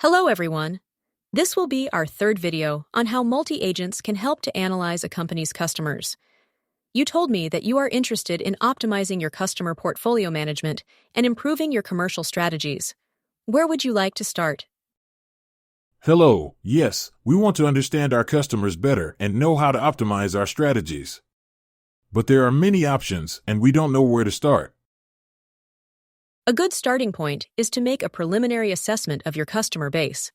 Hello, everyone. This will be our third video on how multi-agents can help to analyze a company's customers. You told me that you are interested in optimizing your customer portfolio management and improving your commercial strategies. Where would you like to start? Hello, yes, we want to understand our customers better and know how to optimize our strategies. But there are many options, and we don't know where to start. A good starting point is to make a preliminary assessment of your customer base.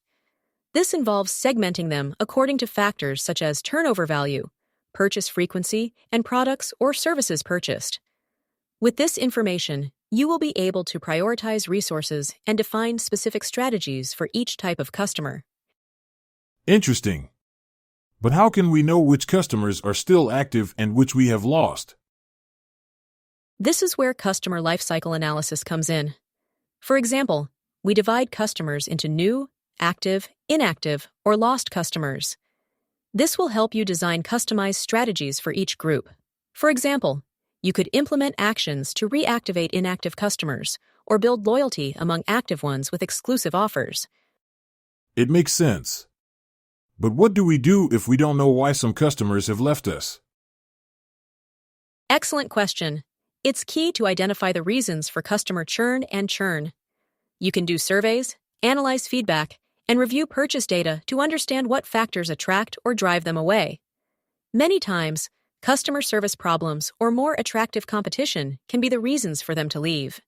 This involves segmenting them according to factors such as turnover value, purchase frequency, and products or services purchased. With this information, you will be able to prioritize resources and define specific strategies for each type of customer. Interesting. But how can we know which customers are still active and which we have lost? This is where customer lifecycle analysis comes in. For example, we divide customers into new, active, inactive, or lost customers. This will help you design customized strategies for each group. For example, you could implement actions to reactivate inactive customers or build loyalty among active ones with exclusive offers. It makes sense. But what do we do if we don't know why some customers have left us? Excellent question. It's key to identify the reasons for customer churn and churn. You can do surveys, analyze feedback, and review purchase data to understand what factors attract or drive them away. Many times, customer service problems or more attractive competition can be the reasons for them to leave.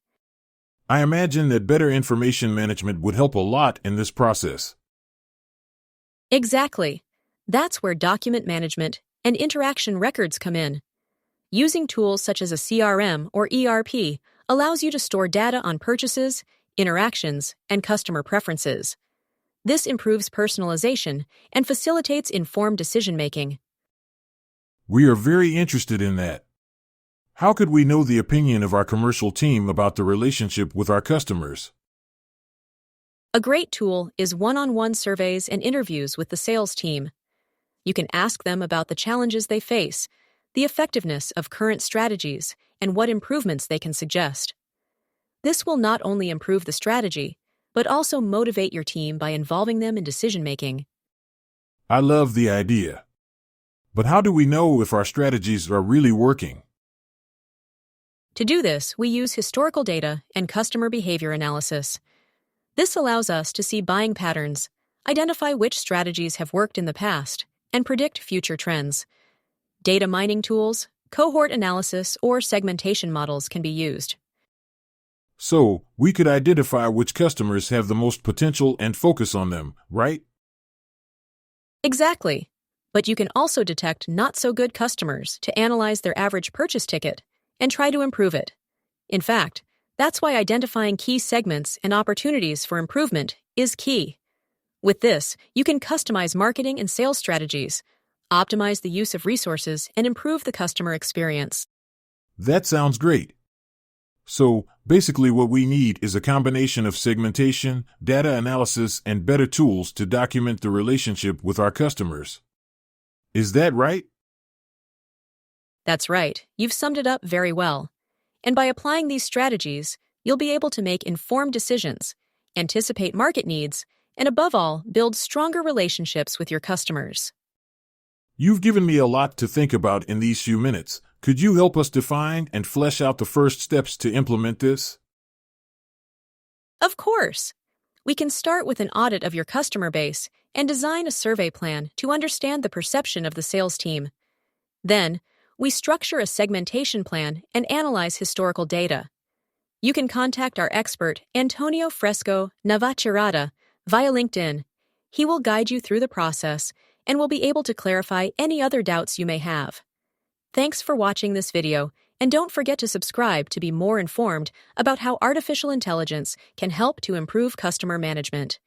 I imagine that better information management would help a lot in this process. Exactly. That's where document management and interaction records come in. Using tools such as a CRM or ERP allows you to store data on purchases, interactions, and customer preferences. This improves personalization and facilitates informed decision-making. We are very interested in that. How could we know the opinion of our commercial team about the relationship with our customers? A great tool is one-on-one surveys and interviews with the sales team. You can ask them about the challenges they face, the effectiveness of current strategies, and what improvements they can suggest. This will not only improve the strategy, but also motivate your team by involving them in decision-making. I love the idea. But how do we know if our strategies are really working? To do this, we use historical data and customer behavior analysis. This allows us to see buying patterns, identify which strategies have worked in the past, and predict future trends. Data mining tools, cohort analysis, or segmentation models can be used. So, we could identify which customers have the most potential and focus on them, right? Exactly. But you can also detect not-so-good customers to analyze their average purchase ticket and try to improve it. In fact, that's why identifying key segments and opportunities for improvement is key. With this, you can customize marketing and sales strategies, optimize the use of resources, and improve the customer experience. That sounds great. So, basically what we need is a combination of segmentation, data analysis, and better tools to document the relationship with our customers. Is that right? That's right. You've summed it up very well. And by applying these strategies, you'll be able to make informed decisions, anticipate market needs, and above all, build stronger relationships with your customers. You've given me a lot to think about in these few minutes. Could you help us define and flesh out the first steps to implement this? Of course. We can start with an audit of your customer base and design a survey plan to understand the perception of the sales team. Then, we structure a segmentation plan and analyze historical data. You can contact our expert, Antonio Fresco Navachirata, via LinkedIn. He will guide you through the process and will be able to clarify any other doubts you may have. Thanks for watching this video, and don't forget to subscribe to be more informed about how artificial intelligence can help to improve customer management.